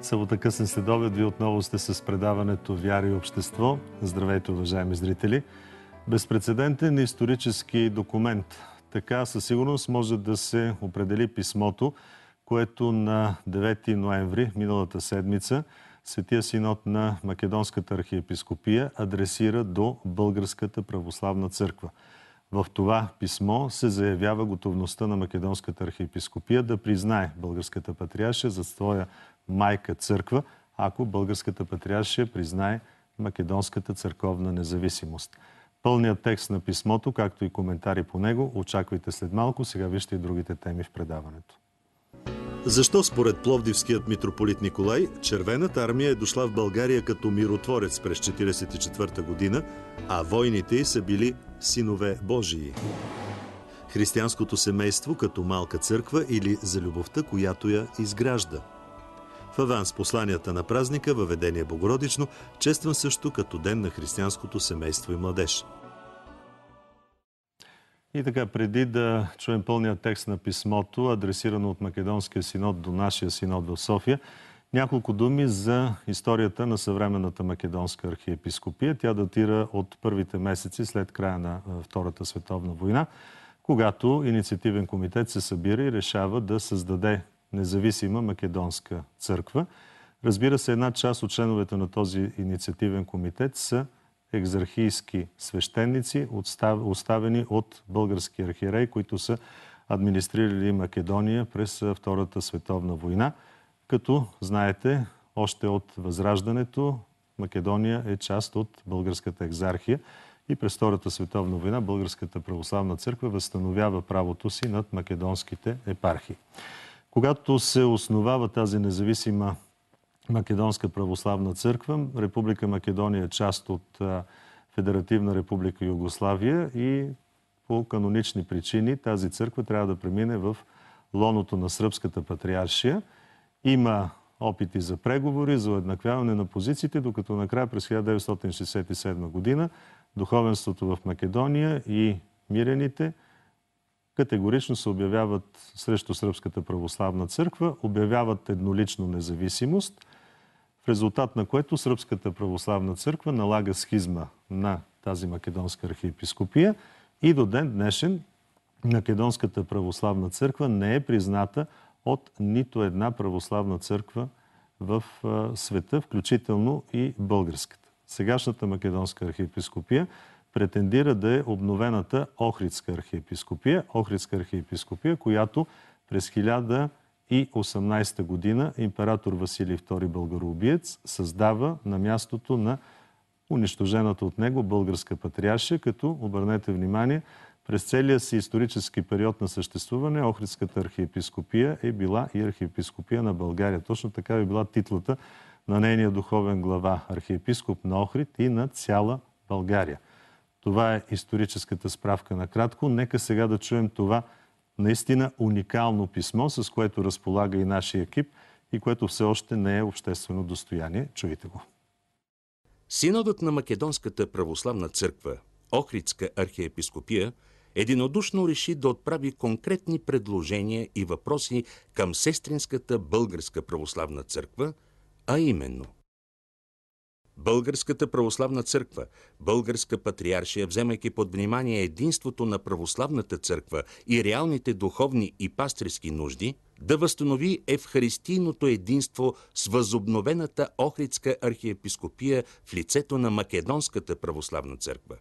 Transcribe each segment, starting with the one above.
Събота късен следобед, ви отново сте с предаването "Вяра и общество". Здравейте, уважаеми зрители! Безпрецедентен исторически документ. Така със сигурност може да се определи писмото, което на 9 ноември миналата седмица Светия синод на Македонската архиепископия адресира до Българската православна църква. В това писмо се заявява готовността на Македонската архиепископия да признае Българската патриаршия за своя майка църква, ако Българската патриаршия признае македонската църковна независимост. Пълният текст на писмото, както и коментари по него, очаквайте след малко. Сега вижте и другите теми в предаването. Защо според пловдивският митрополит Николай Червената армия е дошла в България като миротворец през 1944 година, а войните й са били синове Божии? Християнското семейство като малка църква или за любовта, която я изгражда? В аванс посланията на празника Въведение Богородично, честван също като ден на християнското семейство и младеж. И така, преди да чуем пълния текст на писмото, адресирано от Македонския синод до нашия синод в София, няколко думи за историята на съвременната македонска архиепископия. Тя датира от първите месеци след края на Втората световна война, когато инициативен комитет се събира и решава да създаде независима македонска църква. Разбира се, една част от членовете на този инициативен комитет са екзархийски свещеници, оставени от български архиереи, които са администрирали Македония през Втората световна война. Като, знаете, още от Възраждането Македония е част от българската екзархия и през Втората световна война Българската православна църква възстановява правото си над македонските епархии. Когато се основава тази независима Македонска православна църква, Република Македония е част от Федеративна република Югославия и по канонични причини тази църква трябва да премине в лоното на Сръбската патриаршия. Има опити за преговори, за уеднаквяване на позициите, докато накрая през 1967 година духовенството в Македония и мирените категорично се обявяват срещу Сръбската православна църква, обявяват еднолично независимост, в резултат на което Сръбската православна църква налага схизма на тази македонска архиепископия и до ден днешен Македонската православна църква не е призната от нито една православна църква в света, включително и българската. Сегашната македонска архиепископия претендира да е обновената Охридска архиепископия, която през 1018 година император Василий II Българоубиец създава на мястото на унищожената от него българска патриаршия, като, обърнете внимание, през целия си исторически период на съществуване Охридската архиепископия е била и архиепископия на България. Точно така е била титлата на нейния духовен глава, архиепископ на Охрид и на цяла България. Това е историческата справка накратко. Нека сега да чуем това наистина уникално писмо, с което разполага и нашия екип и което все още не е обществено достояние. Чуйте го. Синодът на Македонската православна църква, Охридска архиепископия, единодушно реши да отправи конкретни предложения и въпроси към сестринската Българска православна църква, а именно: Българската православна църква, Българска патриаршия, вземайки под внимание единството на православната църква и реалните духовни и пастирски нужди, да възстанови евхаристийното единство с възобновената Охридска архиепископия в лицето на Македонската православна църква.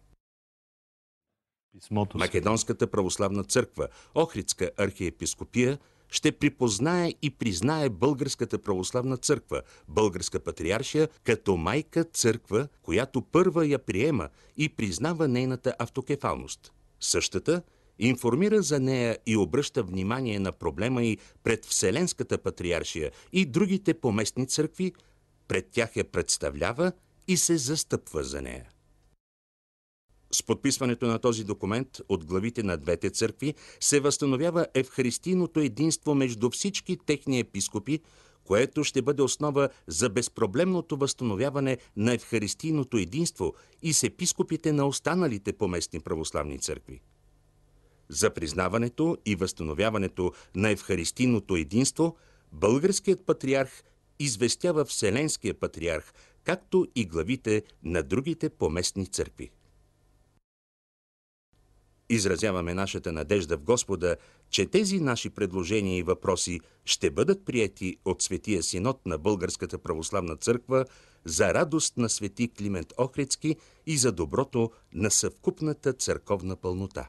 Македонската православна църква, Охридска архиепископия, ще припознае и признае Българската православна църква, Българска патриаршия, като майка църква, която първа я приема и признава нейната автокефалност. Същата информира за нея и обръща внимание на проблема й пред Вселенската патриаршия и другите поместни църкви, пред тях я представлява и се застъпва за нея. С подписването на този документ от главите на двете църкви се възстановява евхаристийното единство между всички техни епископи, което ще бъде основа за безпроблемното възстановяване на евхаристийното единство и с епископите на останалите поместни православни църкви. За признаването и възстановяването на евхаристийното единство българският патриарх известява Вселенския патриарх, както и главите на другите поместни църкви. Изразяваме нашата надежда в Господа, че тези наши предложения и въпроси ще бъдат приети от Светия Синод на Българската православна църква за радост на свети Климент Охридски и за доброто на съвкупната църковна пълнота.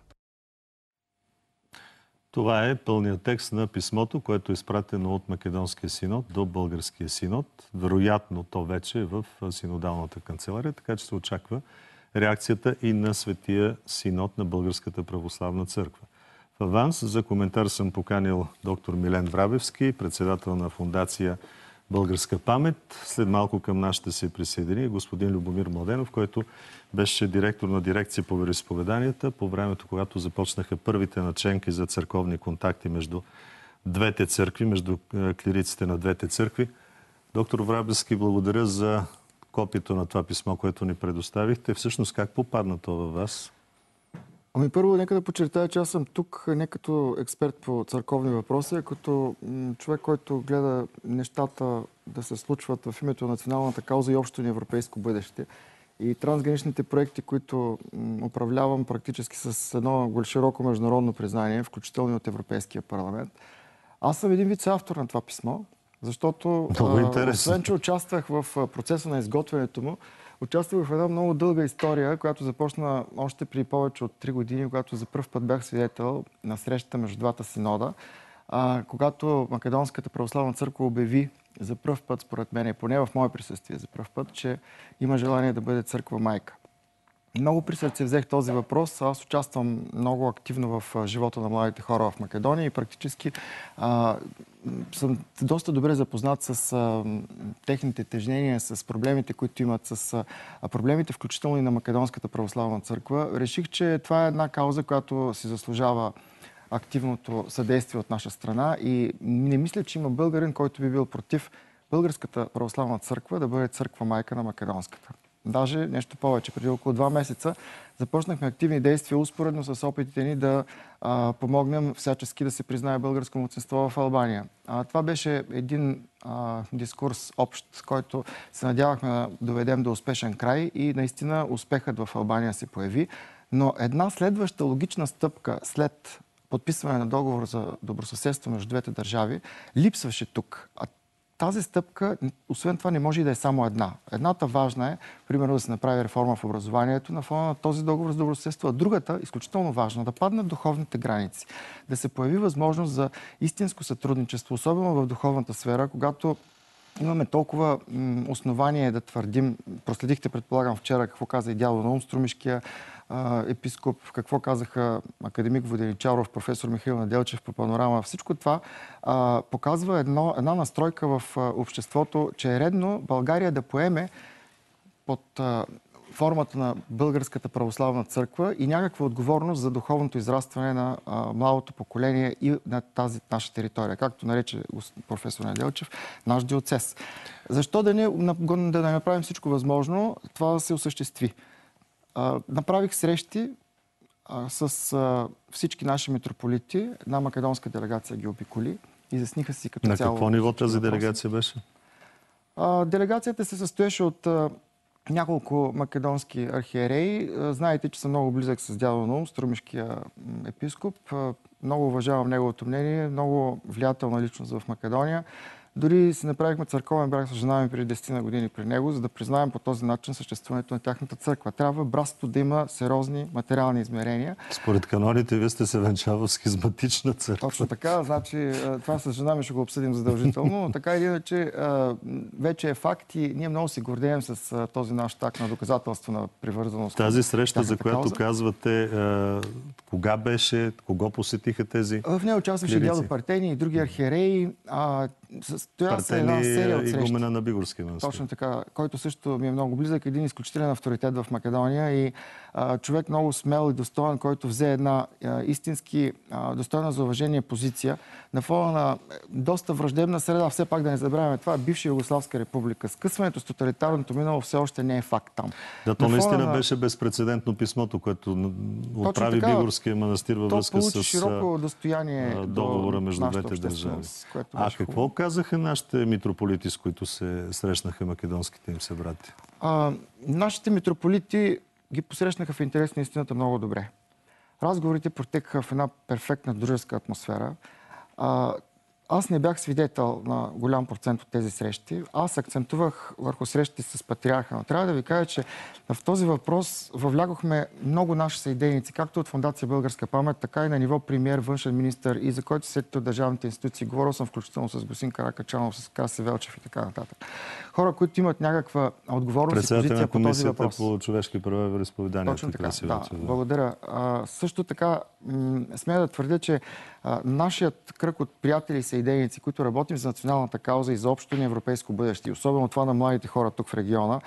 Това е пълният текст на писмото, което е изпратено от Македонския синод до Българския синод. Вероятно то вече е в синодалната канцелария, така че се очаква реакцията и на Светия синод на Българската православна църква. В аванс за коментар съм поканил доктор Милен Врабевски, председател на фондация Българска памет. След малко към нас ще се присъедини господин Любомир Младенов, който беше директор на дирекция по вероизповеданията по времето, когато започнаха първите наченки за църковни контакти между двете църкви, между клириците на двете църкви. Доктор Врабевски, благодаря за копието на това писмо, което ни предоставихте. Всъщност как попадна то във вас? Ами първо, нека да подчертая, че аз съм тук не като експерт по църковни въпроси, а като човек, който гледа нещата да се случват в името на националната кауза и общото ни европейско бъдеще. И трансграничните проекти, които управлявам практически с едно широко международно признание, включително и от Европейския парламент. Аз съм един вид автор на това писмо, защото освен, че участвах в процеса на изготвянето му, участвах в една много дълга история, която започна още при повече от 3 години, когато за пръв път бях свидетел на срещата между двата синода, когато Македонската православна църква обяви за пръв път, според мен, поне в мое присъствие за пръв път, че има желание да бъде църква майка. Много при сърце взех този въпрос. Аз участвам много активно в живота на младите хора в Македония и практически съм доста добре запознат с техните тежнения, с проблемите, които имат, с проблемите включително и на Македонската православна църква. Реших, че това е една кауза, която си заслужава активното съдействие от наша страна и не мисля, че има българин, който би бил против Българската православна църква да бъде църква майка на Македонската. Даже нещо повече. Преди около 2 месеца започнахме активни действия успоредно с опитите ни да помогнем всячески да се признае българско малцинство в Албания. Това беше един дискурс общ, който се надявахме да доведем до успешен край и наистина успехът в Албания се появи. Но една следваща логична стъпка след подписване на договор за добросъседство между двете държави липсваше тук. Тази стъпка, освен това, не може и да е само една. Едната важна е, примерно, да се направи реформа в образованието на фона на този договор за добросъседство, а другата, изключително важна, да паднат духовните граници, да се появи възможност за истинско сътрудничество, особено в духовната сфера, когато имаме толкова основание да твърдим. Проследихте, предполагам, вчера какво каза и дядо Наум Струмишкия епископ, какво казаха академик Воденичаров, професор Михаил Неделчев по Панорама. Всичко това показва една настройка в обществото, че е редно България да поеме под формата на Българската православна църква и някаква отговорност за духовното израстване на младото поколение и на тази наша територия, както нарече професор Неделчев, наш диоцез. Защо да не направим всичко възможно това да се осъществи? Направих срещи с всички наши митрополити. Една македонска делегация ги обиколи. Изясниха си като цяло. На какво ниво тази делегация беше? Делегацията се състоеше от няколко македонски архиереи. Знаете, че съм много близък с дядо Наум, струмишкия епископ. Много уважавам неговото мнение. Много влиятелна личност в Македония. Дори си направихме църковен брак с жена ми преди 10 години при него, за да признаем по този начин съществуването на тяхната църква. Трябва братството да има сериозни материални измерения. Според каноните, вие сте се венчава в схизматична църква. Точно така, значи това с жена ми ще го обсъдим задължително, но така или иначе вече е факт и ние много се гордеем с този наш так на доказателство на привързаност. Тази среща, за която казвате, кога беше, кого посетиха тези? В нея участваше дядо Партени и други архиереи. Стоя се една серия от срещи. Игумена на Бигорския манастир. Точно така, който също ми е много близък. Един изключителен авторитет в Македония и човек много смел и достоен, който взе една истински достойна за уважение позиция на фона на доста враждебна среда. Все пак да не забравяме това. Бивша Югославска република. Скъсването с тоталитарното минало все още не е факт там. Да, то наистина беше безпрецедентно писмото, което отправи Бигорския манастир във връзка с широко достояние договора между двете държави. какво казаха нашите митрополити, с които се срещнаха македонските им събрати? Нашите митрополити ги посрещнаха в интерес на истината много добре. Разговорите протекаха в една перфектна дружеска атмосфера. Аз не бях свидетел на голям процент от тези срещи. Аз акцентувах върху срещите с патриарха. Но трябва да ви кажа, че в този въпрос въвлякохме много наши съидейници, както от Фондация Българска памет, така и на ниво премиер, външен министър и за който сетите от държавните институции. Говорил съм включително с господин Каракачанов, с Краси Велчев и така нататък. Хора, които имат някаква отговорност и позиция по този въпрос. по човешки права и вероизповедания. Точно така, да. Благодаря. Също така, смея да твърдя, че нашият кръг от приятели и съидейници, които работим за националната кауза и за общото ни европейско бъдеще, и особено това на младите хора тук в региона,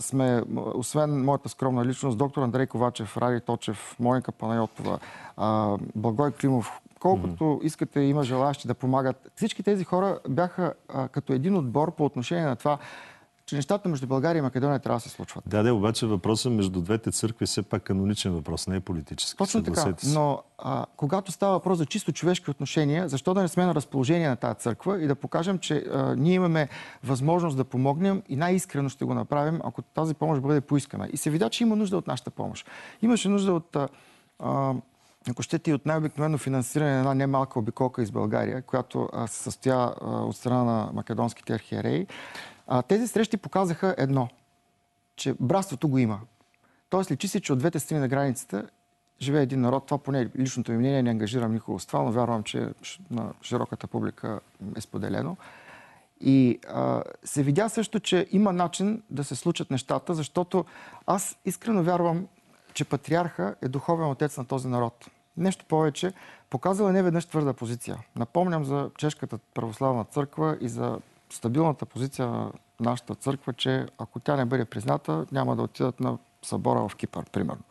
сме, освен моята скромна личност, доктор Андрей Ковачев, Ради Точев, Моника Панайотова, Благой Климов, колкото искате, има желаящи да помагат. Всички тези хора бяха като един отбор по отношение на това, че нещата между България и Македония трябва да се случват. Да, обаче въпросът между двете църкви е все пак каноничен въпрос, не е политически. Точно така, но когато става въпрос за чисто човешки отношения, защо да не сме на разположение на тази църква и да покажем, че ние имаме възможност да помогнем и най-искрено ще го направим, ако тази помощ бъде поискана. И се видя, че има нужда от нашата помощ. Имаше нужда от ако щете и от най-обикновено финансиране на една немалка обиколка из България, която се състоя от страна на македонските архиереи. Тези срещи показаха едно, че братството го има. Тоест личи се, че от двете страни на границата живее един народ. Това поне личното ми мнение, не ангажирам никого с това, но вярвам, че на широката публика е споделено. И се видя също, че има начин да се случат нещата, защото аз искрено вярвам, че патриарха е духовен отец на този народ. Нещо повече, показал е неведнъж твърда позиция. Напомням за Чешката православна църква и за стабилната позиция на нашата църква, че ако тя не бъде призната, няма да отидат на събора в Кипър, примерно.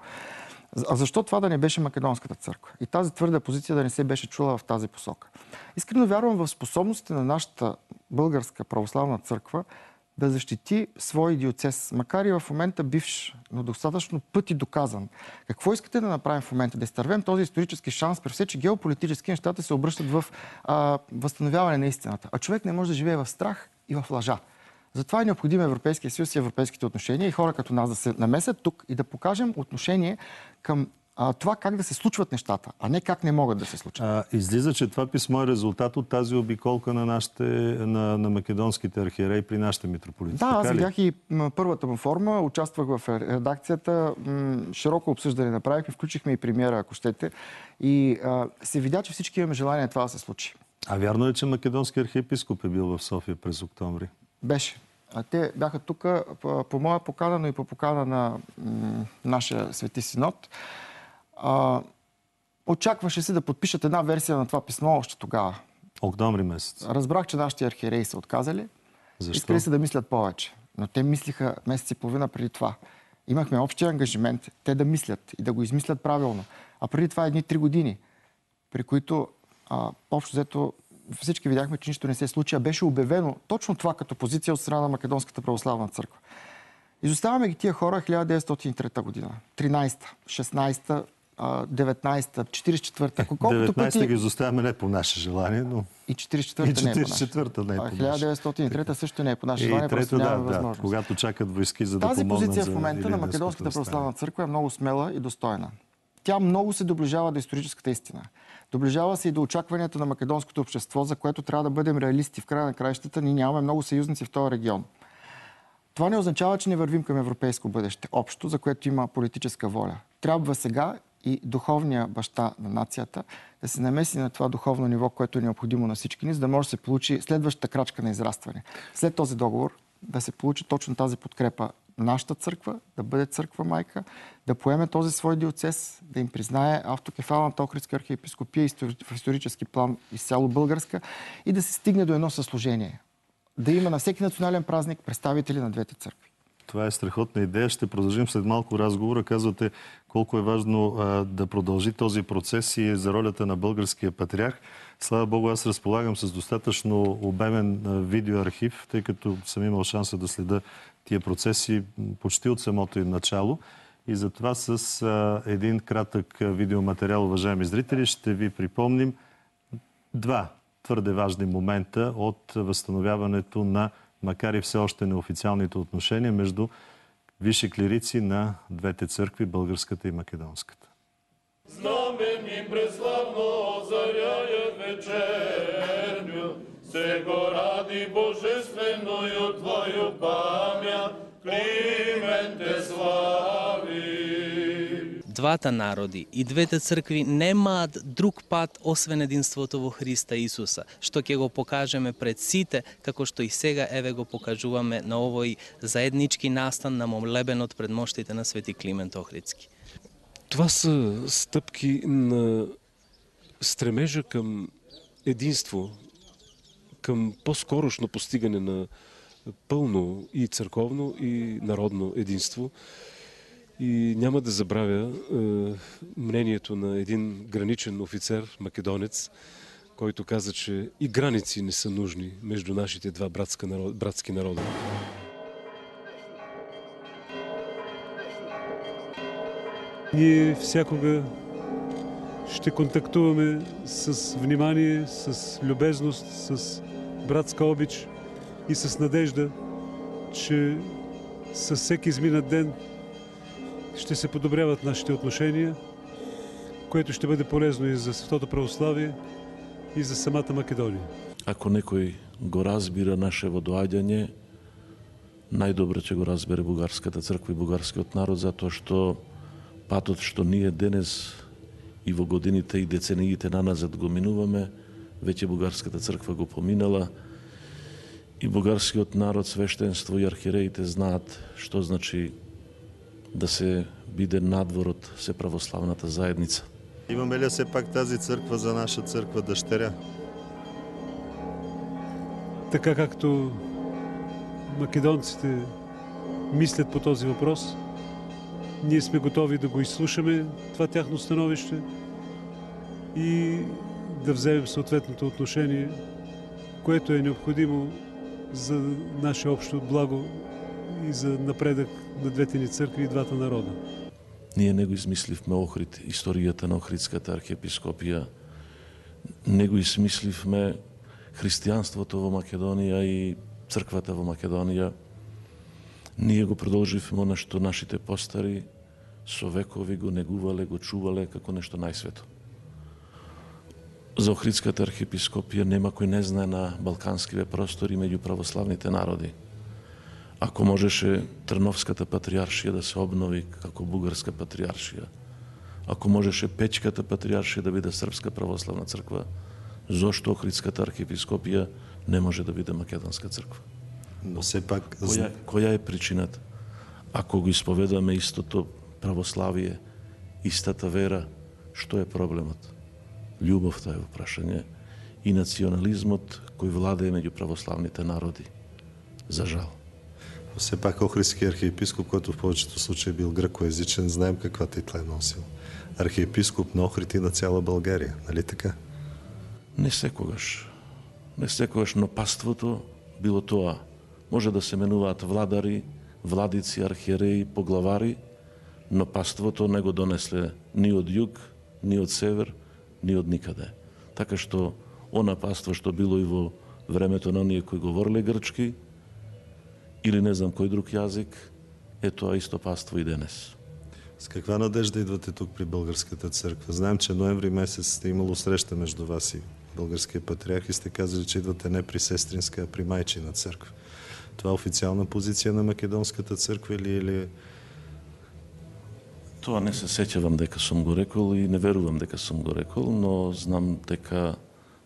А защо това да не беше македонската църква? И тази твърда позиция да не се беше чула в тази посока. Искрено вярвам в способностите на нашата българска православна църква да защити свой диоцез, макар и в момента бивш, но достатъчно пъти доказан. Какво искате да направим в момента? Да изтървем този исторически шанс, при все, че геополитически нещата се обръщат в възстановяване на истината. А човек не може да живее в страх и в лъжа. Затова е необходим Европейския съюз и европейските отношения и хора като нас да се намесят тук и да покажем отношение към това как да се случват нещата, а не как не могат да се случат. Излиза, че това писмо е резултат от тази обиколка на македонските архиереи при нашите митрополити. Да, аз видях и първата му форма, участвах в редакцията, широко обсъждане направихме, включихме и премиера, ако щете, и се видя, че всички имаме желание това да се случи. А вярно е, че македонски архиепископ е бил в София през октомври? Беше. Те бяха тук по моя покана, но и по покана на нашия Свети Синод. Очакваше се да подпишат една версия на това писмо още тогава. Октомври месец. Разбрах, че нашите архиереи са отказали. Защо? Искали се да мислят повече. Но те мислиха месец и половина преди това. Имахме общия ангажимент те да мислят и да го измислят правилно. А преди това 1-3 години, при които общо взето всички видяхме, че нищо не се случи, а беше обявено точно това като позиция от страна на Македонската православна църква. Изоставяме ги тия хора 1903 година, 13-та, 16-та, 19-та, 44-та. 19-та ги изоставяме не по наше желание, но... И 44-та не е по наше. 44-та не е по наше. 1903-та също не е по наше желание, просто нямаме възможност. Когато чакат войски, за да помогнат. Тази позиция в момента на Македонската православна църква е много смела и достойна. Тя много се доближава до историческата истина. Доближава се и до очакванията на македонското общество, за което трябва да бъдем реалисти. В края на краищата ние нямаме много съюзници в този регион. Това не означава, че не вървим към европейско бъдеще. Общо, за което има политическа воля. Трябва сега и духовния баща на нацията да се намеси на това духовно ниво, което е необходимо на всички ни, за да може да се получи следващата крачка на израстване. След този договор да се получи точно тази подкрепа нашата църква, да бъде църква майка, да поеме този свой диоцез, да им признае автокефалната Охридска архиепископия в исторически план изцяло българска и да се стигне до едно съслужение. Да има на всеки национален празник представители на двете църкви. Това е страхотна идея. Ще продължим след малко разговора. Казвате колко е важно да продължи този процес и за ролята на българския патриарх. Слава Богу, аз разполагам с достатъчно обемен видеоархив, тъй като съм имал шанса да следа тия процеси почти от самото им начало. И затова с един кратък видеоматериал, уважаеми зрители, ще ви припомним два твърде важни момента от възстановяването на, макар и все още неофициалните отношения между висши клирици на двете църкви, българската и македонската. Знамени преславно озаряят вечерню, сего ради божественную Твою память, Климент те слави. Двата народи и двете цркви немаат друг пат освен единството во Христа Исуса, што ќе го покажеме пред сите, како што и сега еве го покажуваме на овој заеднички настан на молебенот пред моштите на Свети Климент Охридски. Това са стъпки на стремежа към единство, към по-скорошно постигане на пълно и църковно, и народно единство. И няма да забравя мнението на един граничен офицер, македонец, който каза, че и граници не са нужни между нашите два братски народа. Ние всякога ще контактуваме с внимание, с любезност, с братска обич и с надежда, че със всеки изминат ден ще се подобряват нашите отношения, което ще бъде полезно и за Светото православие, и за самата Македония. Ако некој го разбира нашево доаѓање, најдобро ќе го разбере бугарската црква и бугарскиот народ, затоа што патот што ние денес и во годините и децениите наназад го минуваме, веќе бугарската црква го поминала и бугарскиот народ, свештенство и архиереите знаат што значи да се биде надвор од се православната заедница. Имаме ли все пак тази църква за наша църква дъщеря? Така както македонците мислят по този въпрос, ние сме готови да го изслушаме, това тяхно становище, и да вземем съответното отношение, което е необходимо за наше общо благо и за напредък на двете ни църкви и двата народа. Ние не го измисливме Охрид, историјата на Охридската архиепископија. Не го измисливме християнството во Македонија и црквата во Македонија. Ние го продолживме на што нашите постари со векови го негувале, го чувале како нешто најсвето. За Охридската архиепископија нема кој не знае на балканскиве простори меѓу православните народи. Ако можеше Трновската патриаршија да се обнови како бугарска патриаршија, ако можеше Печката патриаршија да биде српска православна црква, зошто Охридската архиепископија не може да биде македонска црква? Но все пак... Која е причината? Ако го исповедаме истото православие, истата вера, што е проблемот? Љубовта е во прашање и национализмот кој владее меѓу православните народи. За жал. Все пак Охридския архиепископ, който в повечето случаи бил гръкоязичен, знаем каква титла е носил. Архиепископ на Охрид и на цяла България, нали така? Не секогаш. Не секогаш, но паството било тоа. Може да се менуваат владари, владици, архиереи, поглавари, но паството не го донесле ни од југ, ни од север, ни од никаде. Така што она паство што било и во времето на оние кои говореле грчки, или не знам кој друг јазик, е тоа исто паство и денес. С каква надежда идвате тук при Българската църква? Знаем, че ноември месец сте имало среща между вас и българския патриарх и сте казали, че идвате не при сестринска, а при майчина църква. Това е официална позиция на Македонската църква или... Тоа не се сеќавам дека сум го рекол и не верувам дека сум го рекол, но знам дека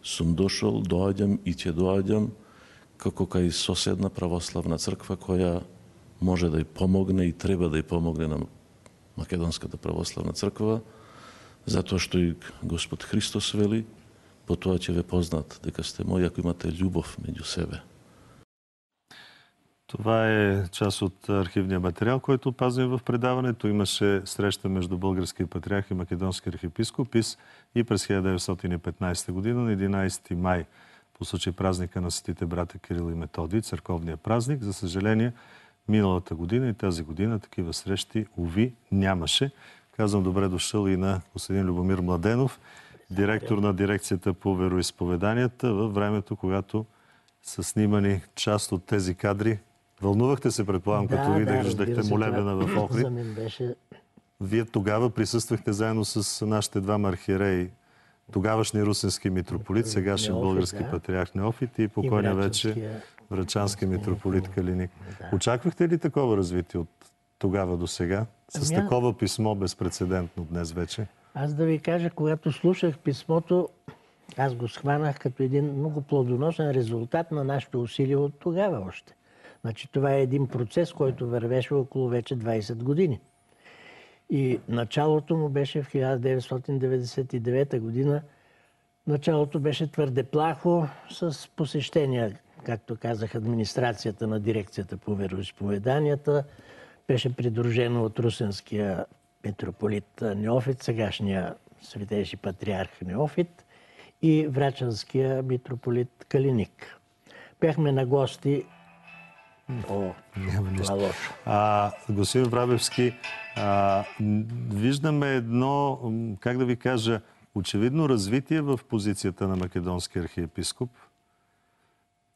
сум дошол, доаѓам и ќе доаѓам како кај соседна православна црква која може да ја помогне и треба да ја помогне на Македонската православна црква, затоа што и Господ Христос вели, по тоа ќе ве познат дека сте мои ако имате љубов меѓу себе. Това е част от архивния материал, който опазваме в предаването. Имаше среща между българския патриарх и македонски архиепископ и през 1915 година на 11 май по случай празника на светите брата Кирил и Методий, църковния празник. За съжаление, миналата година и тази година такива срещи, уви, нямаше. Казвам добре дошъл и на господин Любомир Младенов, директор на дирекцията по вероизповеданията във времето, когато са снимани част от тези кадри. Вълнувахте се, предполагам, като виждахте молебена в Охрид. За мен беше... Вие тогава присъствахте заедно с нашите двама архиереи, тогавашни русенски митрополит, сегашен български патриарх Неофит и покойния вече врачански митрополит Калиник. Очаквахте ли такова развитие от тогава до сега? С такова писмо безпрецедентно днес вече? Аз да ви кажа, когато слушах писмото, аз го схванах като един много плодоносен резултат на нашите усилия от тогава още. Значи това е един процес, който вървеше около вече 20 години. И началото му беше в 1999 година. Началото беше твърде плахо с посещения, както казах, администрацията на дирекцията по вероизповеданията. Беше придружено от русенския митрополит Неофит, сегашния светейши патриарх Неофит и врачанския митрополит Калиник. Бяхме на гости. Няма нищо. Господин Врабевски, виждаме едно, как да ви кажа, очевидно развитие в позицията на македонския архиепископ.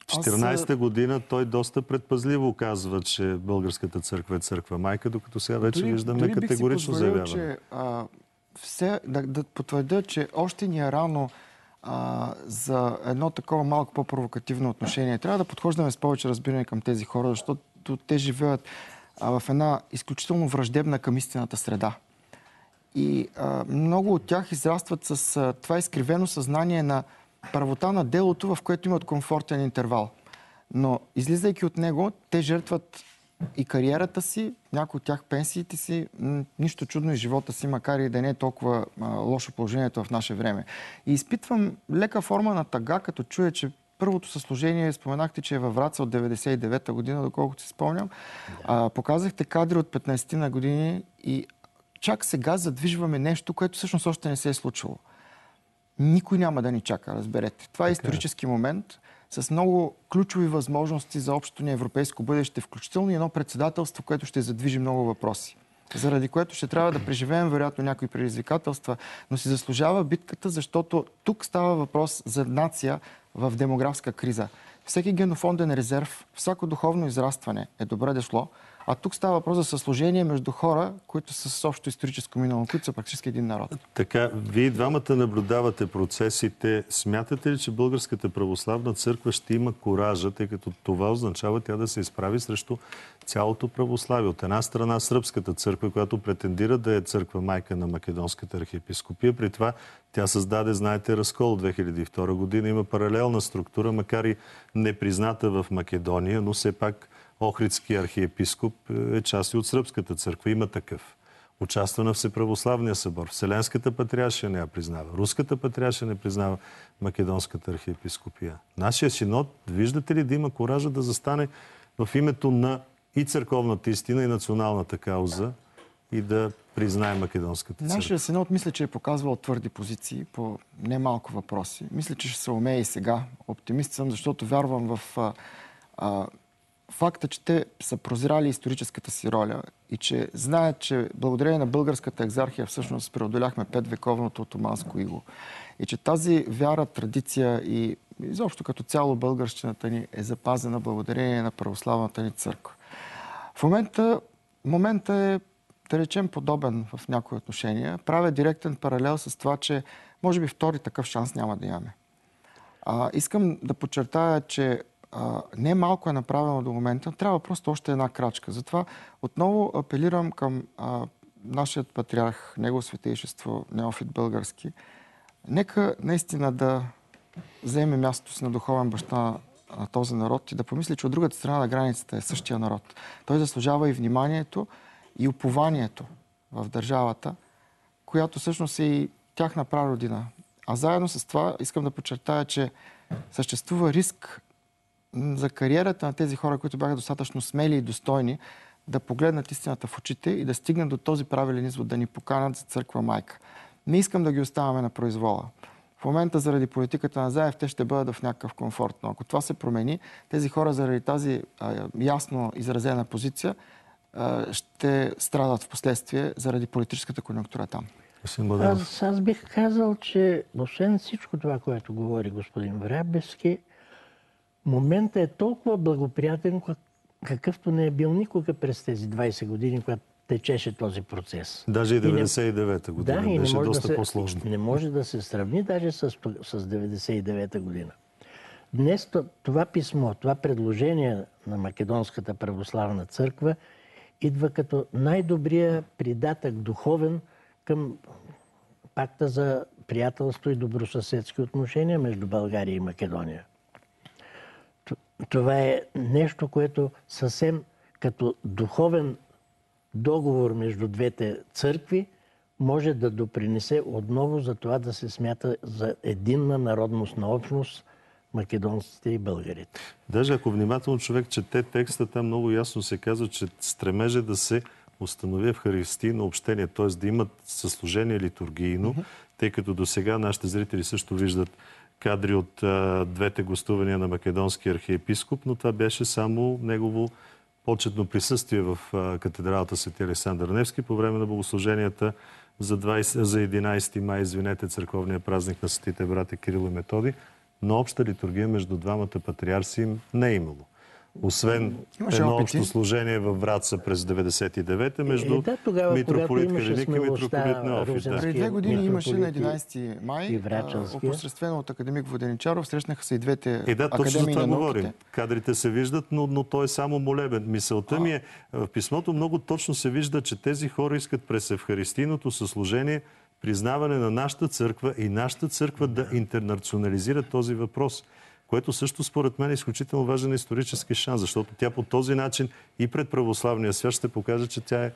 В 14-та година той доста предпазливо казва, че българската църква е църква майка, докато сега вече виждаме категорично заявяване. Да потвърдя, че още ни е рано за едно такова малко по-провокативно отношение. Трябва да подхождаме с повече разбиране към тези хора, защото те живеят в една изключително враждебна към истината среда. И много от тях израстват с това изкривено съзнание на правота на делото, в което имат комфортен интервал. Но излизайки от него, те жертват и кариерата си, някои от тях пенсиите си, нищо чудно и живота си, макар и да не е толкова лошо положението в наше време. И изпитвам лека форма на тъга, като чуя, че първото съслужение, споменахте, че е във Враца от 99-та година, доколкото си спомням. Показахте кадри от 15-ти на години и чак сега задвижваме нещо, което всъщност още не се е случило. Никой няма да ни чака, разберете. Това е исторически момент с много ключови възможности за общото ни европейско бъдеще, включително и едно председателство, което ще задвижи много въпроси. Заради което ще трябва да преживеем, вероятно, някои предизвикателства, но си заслужава битката, защото тук става въпрос за нация в демографска криза. Всеки генофонден резерв, всяко духовно израстване е добре дошло, а тук става въпрос за съслужение между хора, които са с общо историческо минало, които са практически един народ. Така, вие двамата наблюдавате процесите. Смятате ли, че Българската православна църква ще има коража, тъй като това означава тя да се изправи срещу цялото православие? От една страна Сръбската църква, която претендира да е църква майка на Македонската архиепископия, при това тя създаде, знаете, разкол от 2002 година. Има паралелна структура, макар и непризната в Македония, но все пак Охридския архиепископ е част и от Сръбската църква. Има такъв. Участва на Всеправославния събор. Вселенската патриаршия не я признава. Руската патриаршия не признава Македонската архиепископия. Нашия синод, виждате ли да има коража да застане в името на и църковната истина, и националната кауза и да признае Македонската църква? Нашия синод мисля, че е показвал твърди позиции по немалко въпроси. Мисля, че ще се умее и сега. Оптимист съм, защото вярвам в факта, че те са прозрали историческата си роля и че знаят, че благодарение на българската екзархия всъщност преодоляхме 5-вековното отоманско иго. И че тази вяра, традиция и изобщо като цяло българщината ни е запазена благодарение на православната ни църква. В момента е, да речем, подобен в някои отношения. Правя директен паралел с това, че може би втори такъв шанс няма да имаме. Искам да подчертая, че не малко е направено до момента, трябва просто още една крачка. Затова отново апелирам към нашият патриарх, Негово светейшество Неофит Български. Нека наистина да вземе мястото си на духовен баща на този народ и да помисли, че от другата страна на границата е същия народ. Той заслужава и вниманието, и упованието в държавата, която всъщност е и тяхна прародина. А заедно с това искам да подчертая, че съществува риск за кариерата на тези хора, които бяха достатъчно смели и достойни, да погледнат истината в очите и да стигнат до този правилен извод, да ни поканат за църква майка. Не искам да ги оставяме на произвола. В момента заради политиката на Заев те ще бъдат в някакъв комфорт. Но ако това се промени, тези хора заради тази ясно изразена позиция ще страдат в последствие заради политическата конюнктура там. Аз бих казал, че освен всичко това, което говори господин Врабевски, моментът е толкова благоприятен, какъвто не е бил никога през тези 20 години, когато течеше този процес. Даже и 99-та година беше доста по-сложно. Не може да се сравни даже с 99-та година. Днес това писмо, това предложение на Македонската православна църква идва като най-добрия придатък духовен към пакта за приятелство и добросъседски отношения между България и Македония. Това е нещо, което съвсем като духовен договор между двете църкви може да допринесе отново за това да се смята за единна народностна общност македонците и българите. Даже ако внимателно човек чете текста, там много ясно се казва, че стремеже да се установи в харистийно общение, т.е. да имат съслужение литургийно, тъй като до сега нашите зрители също виждат кадри от двете гостувания на македонския архиепископ, но това беше само негово почетно присъствие в катедралата Свети Александър Невски по време на богослуженията за 11 май, църковния празник на светите брати Кирил и Методий, но обща литургия между двамата патриарси не е имало. Освен едно общо служение във Враца през 99-та между митрополит Калиник и митрополит Неофит. Преди 2 години имаше на 11 май, опосредствено от академик Воденичаров, срещнаха се и двете академии на науките. Точно за това говорим. Кадрите се виждат, но той е само молебен. Мисълта ми е, в писмото много точно се вижда, че тези хора искат през евхаристийното съслужение признаване на нашата църква и нашата църква да интернационализира този въпрос, което също според мен е изключително важен исторически шанс, защото тя по този начин и пред православния свят ще покаже, че тя е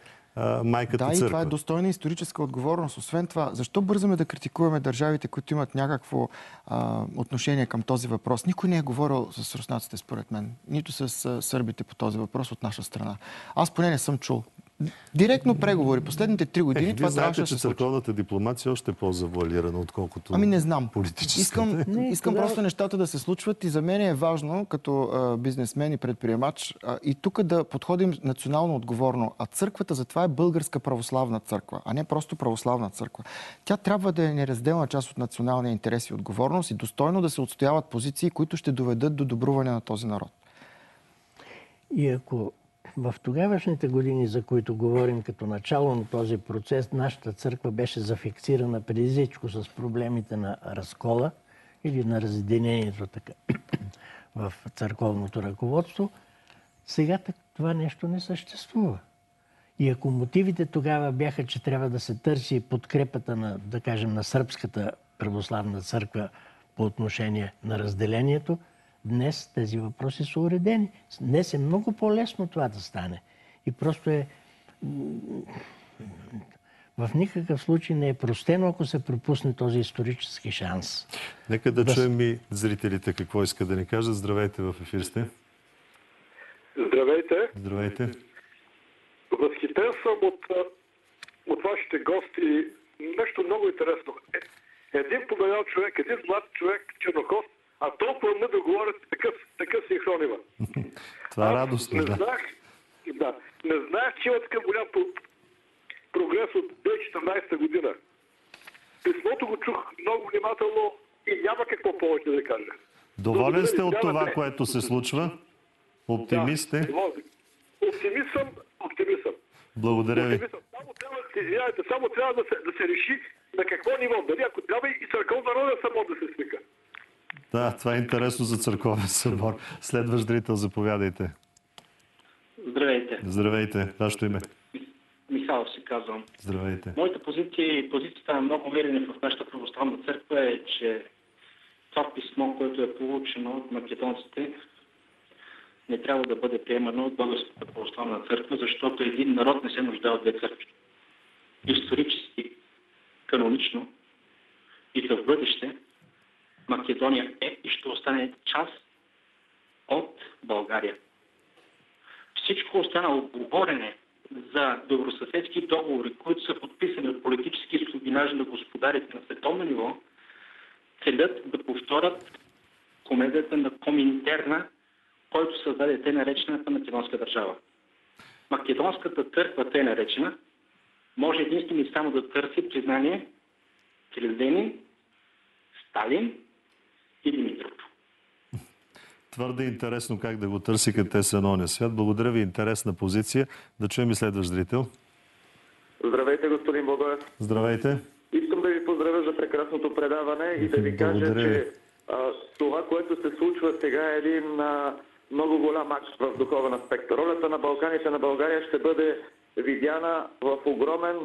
майката църква. Да, и това е достойна историческа отговорност. Освен това, защо бързаме да критикуваме държавите, които имат някакво отношение към този въпрос? Никой не е говорил с руснаците, според мен. Нито с сърбите по този въпрос от наша страна. Аз поне не съм чул. Директно преговори. Последните 3 години това трябваше да се случи. Че църковната дипломация е още по-завуалирана, отколкото не знам. Политическата. Искам просто нещата да се случват и за мен е важно, като бизнесмен и предприемач, и тук да подходим национално отговорно. А църквата затова е Българска православна църква, а не просто православна църква. Тя трябва да е неразделна част от националния интерес и отговорност и достойно да се отстояват позиции, които ще доведат до добруване на този народ. И ако в тогавашните години, за които говорим като начало на този процес, нашата църква беше зафиксирана преди всичко с проблемите на разкола или на разединението така, в църковното ръководство. Сега това нещо не съществува. И ако мотивите тогава бяха, че трябва да се търси подкрепата на, да кажем, на Сръбската православна църква по отношение на разделението, днес тези въпроси са уредени. Днес е много по-лесно това да стане. И просто в никакъв случай не е простено, ако се пропусне този исторически шанс. Нека да чуем и зрителите какво искат да ни кажат. Здравейте, в ефир сте. Здравейте. Здравейте. Възхитен съм от вашите гости. Нещо много интересно. Един победал човек, един млад човек, чернокост, а толкова мъдро говорят, такъв синхрон има. Това е радостно, Не знаех, че има такъв голям прогрес от 2014 година. Писмото го чух много внимателно и няма какво повече да кажа. Доволен сте от това, което се случва? Оптимист сте? Оптимист. Благодаря ви. Само трябва да се реши на какво ниво. Дали ако трябва и църковна народен събор да се свика. Да, това е интересно за църковен събор. Следващ зрител, заповядайте. Здравейте. Здравейте. Вашето име? Михайлов се казвам. Здравейте. Моята позиция и позицията на много уверени в нашата православна църква е, че това писмо, което е получено от македонците, не трябва да бъде приемано от Българската православна църква, защото един народ не се нуждае от две църкви. Исторически, канонично и в бъдеще Македония е и ще остане част от България. Всичко останало говорене за добросъседски договори, които са подписани от политически и слугинажи на господарите на световно ниво, целят да повторят комедията на Коминтерна, който създаде тъй наречената македонска държава. Македонската църква, тъй наречена, може единствено и само да търси признание чрез Ленин, Сталин и Димитров. Твърде интересно как да го търси, като те са на оня свят. Благодаря ви, интересна позиция. Да чуем и следващ зрител. Здравейте, господин Богоев. Здравейте. Искам да ви поздравя за прекрасното предаване и да ви кажа, че това, което се случва сега е един много голям акт в духовен аспект. Ролята на Балканите на България ще бъде видяна в огромен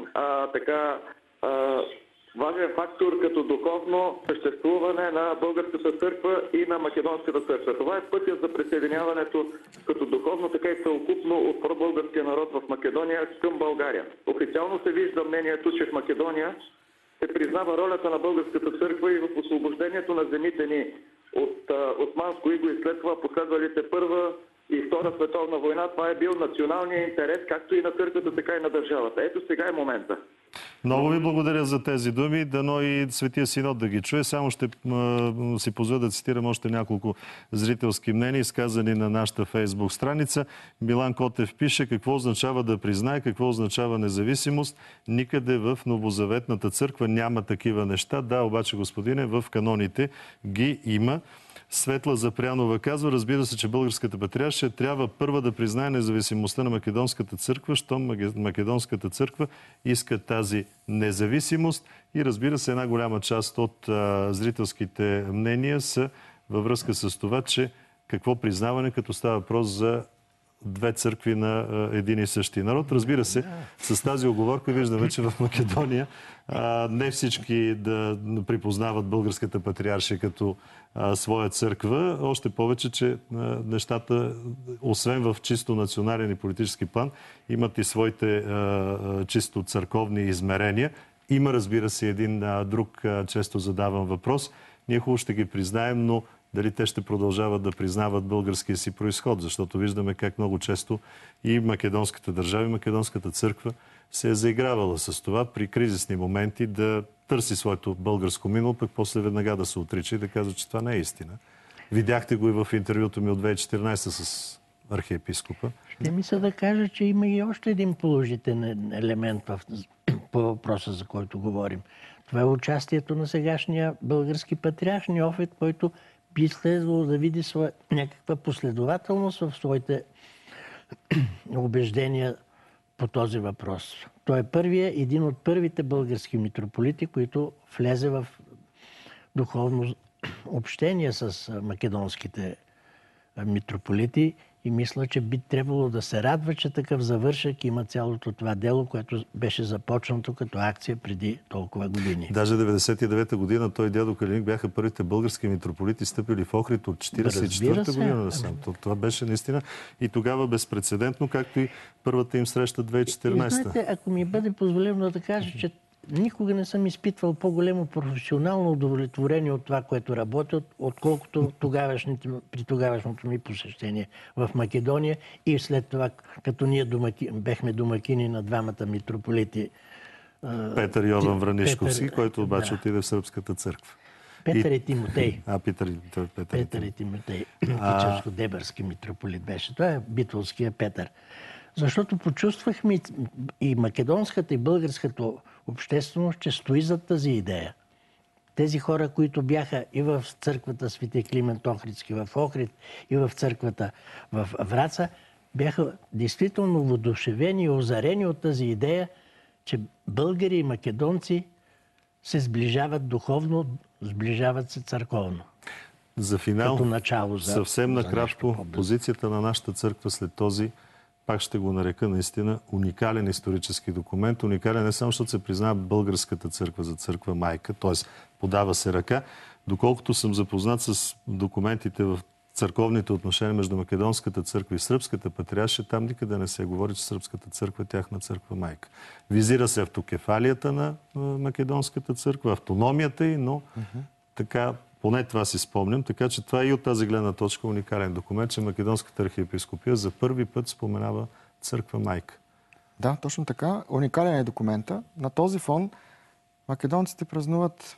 важен фактор като духовно съществуване на българската църква и на македонската църква. Това е пътят за присъединяването като духовно, така и съвкупно от пробългарския народ в Македония към България. Официално се вижда мнението, че в Македония се признава ролята на българската църква и в освобождението на земите ни от османско иго и след това последвалите Първа и Втора световна война. Това е бил националният интерес, както и на църквата, така и на държавата. Ето сега е момента. Много ви благодаря за тези думи. Дано и Светия Синод да ги чуе. Само ще си позволя да цитирам още няколко зрителски мнения, изказани на нашата Фейсбук страница. Милан Котев пише: какво означава да признае, какво означава независимост. Никъде в Новозаветната църква няма такива неща. Да, обаче, господине, в каноните ги има. Светла Запрянова казва: разбира се, че българската патриаршия трябва първа да признае независимостта на Македонската църква, щом Македонската църква иска тази независимост. И разбира се, една голяма част от зрителските мнения са във връзка с това, че какво признаване, като става въпрос за две църкви на един и същи народ. Разбира се, с тази оговорка виждаме, че в Македония не всички да припознават българската патриаршия като своя църква. Още повече, че нещата, освен в чисто национален и политически план, имат и своите чисто църковни измерения. Има, разбира се, един друг често задаван въпрос. Ние хубаво ще ги признаем, но дали те ще продължават да признават българския си произход, защото виждаме как много често и македонската държава, и македонската църква се е заигравала с това при кризисни моменти да търси своето българско минало, пък после веднага да се отрича и да казва, че това не е истина. Видяхте го и в интервюто ми от 2014 с архиепископа. Ще мисля да кажа, че има и още един положителен елемент по въпроса, за който говорим. Това е участието на сегашния български патриарх Неофит, който би следвало да види някаква последователност в своите убеждения по този въпрос. Той е един от първите български митрополити, които влезе в духовно общение с македонските митрополити и мисля, че би трябвало да се радва, че такъв завършък има цялото това дело, което беше започнато като акция преди толкова години. Даже 99-та година той и дядо Калиник бяха първите български митрополити, стъпили в Охрид от 44-та година насам. Това беше наистина и тогава безпрецедентно, както и първата им среща 2014-та. Знаете, ако ми бъде позволено да кажа, че никога не съм изпитвал по-голямо професионално удовлетворение от това, което работя, отколкото при тогавашното ми посещение в Македония и след това, като ние бехме домакини на двамата митрополити. Петър Йован Вранишковски, който обаче отиде в Сръбската църква. Петър и Тимотей. Петър и Тимотей. Кичевско-Дебърски митрополит беше. Това е битолския Петър. Защото почувствахме и македонската, и българската общественост, че стои зад тази идея. Тези хора, които бяха и в църквата Свети Климент Охридски в Охрид, и в църквата в Враца, бяха действително воодушевени и озарени от тази идея, че българи и македонци се сближават духовно, сближават се църковно. За финал, като начало, съвсем накратко, позицията на нашата църква след този, пак ще го нарека наистина, уникален исторически документ. Уникален не само, защото се признава българската църква за църква майка, т.е. подава се ръка. Доколкото съм запознат с документите в църковните отношения между македонската църква и сръбската патриаршия, там никъде не се говори, че сръбската църква е тяхна църква майка. Визира се автокефалията на македонската църква, автономията й, но така, поне това си спомням. Така че това е и от тази гледна точка уникален документ, че Македонската архиепископия за първи път споменава църква майка. Да, точно така. Уникален е документа. На този фон македонците празнуват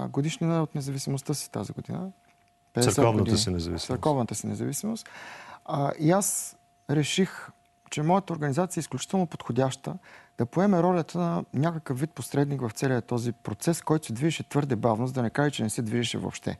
годишнина от независимостта си тази година. Църковната си независимост. Църковната си независимост. И аз реших, че моята организация е изключително подходяща да поеме ролята на някакъв вид посредник в целия този процес, който се движеше твърде бавно, за да не кажа, че не се движеше въобще.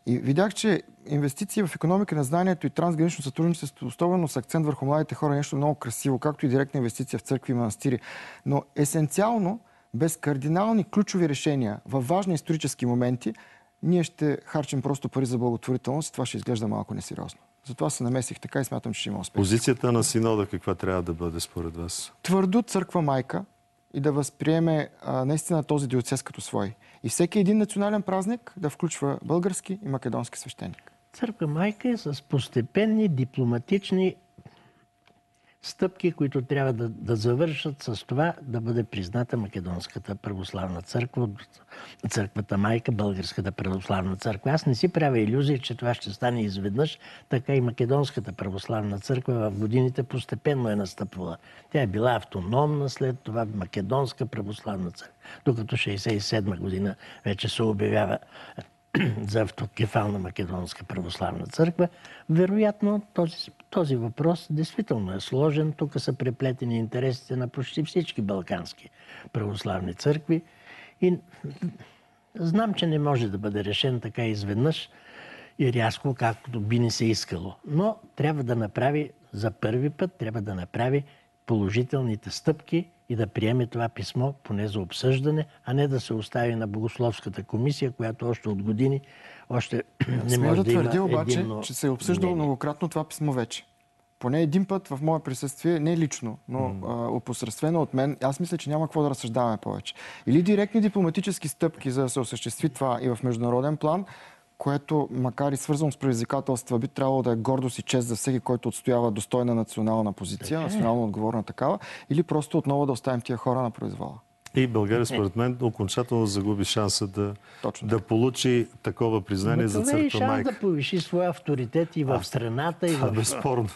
И видях, че инвестиции в икономика на знанието и трансгранично сътрудничество, особено с акцент върху младите хора, е нещо много красиво, както и директна инвестиция в църкви и манастири. Но есенциално, без кардинални ключови решения във важни исторически моменти, ние ще харчим просто пари за благотворителност и това ще изглежда малко несериозно. Затова се намесих така и смятам, че ще има успех. Позицията на синода каква трябва да бъде според вас? Твърдо църква майка и да възприеме наистина този диоцез като свой. И всеки един национален празник да включва български и македонски свещеник. Църква майка е с постепенни дипломатични стъпки, които трябва да завършат с това да бъде призната Македонската православна църква от църквата майка, Българската православна църква. Аз не си правя илюзии, че това ще стане изведнъж, така и Македонската православна църква в годините постепенно е настъпвала. Тя е била автономна, след това Македонска православна църква, докато 1967 година вече се обявява за автокефална Македонска православна църква. Вероятно този въпрос действително е сложен. Тук са преплетени интересите на почти всички балкански православни църкви. И знам, че не може да бъде решен така изведнъж и рязко, както би ни се искало. Но трябва да направи за първи път, трябва да направи положителните стъпки и да приеме това писмо поне за обсъждане, а не да се остави на Богословската комисия, която още от години не може да има твърди обаче, единно че се е обсъждало многократно това писмо вече. Поне един път в мое присъствие, не лично, но опосредствено от мен, аз мисля, че няма какво да разсъждаваме повече. Или директни дипломатически стъпки, за да се осъществи това и в международен план, което, макар и свързано с предизвикателства, би трябвало да е гордост и чест за всеки, който отстоява достойна национална позиция, национално отговорна такава, или просто отново да оставим тия хора на произвола. И България, според мен, окончателно загуби шанса да получи такова признание за църква майка. Това е и шанс да повиши своя авторитет и в страната, и безспорно.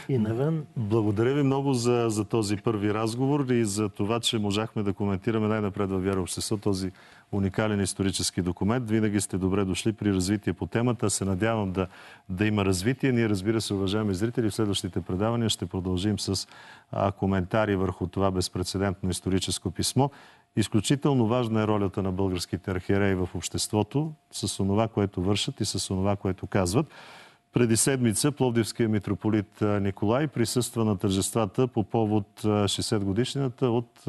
И навън. Благодаря ви много за този първи разговор и за това, че можахме да коментираме най-напред във Вяра и общество този уникален исторически документ. Винаги сте добре дошли при развитие по темата. Се надявам да има развитие. Ние, разбира се, уважаеми зрители, в следващите предавания ще продължим с коментари върху това безпрецедентно историческо писмо. Изключително важна е ролята на българските архиереи в обществото с онова, което вършат и с онова, което казват. Преди седмица пловдивският митрополит Николай присъства на тържествата по повод 60 годишнината от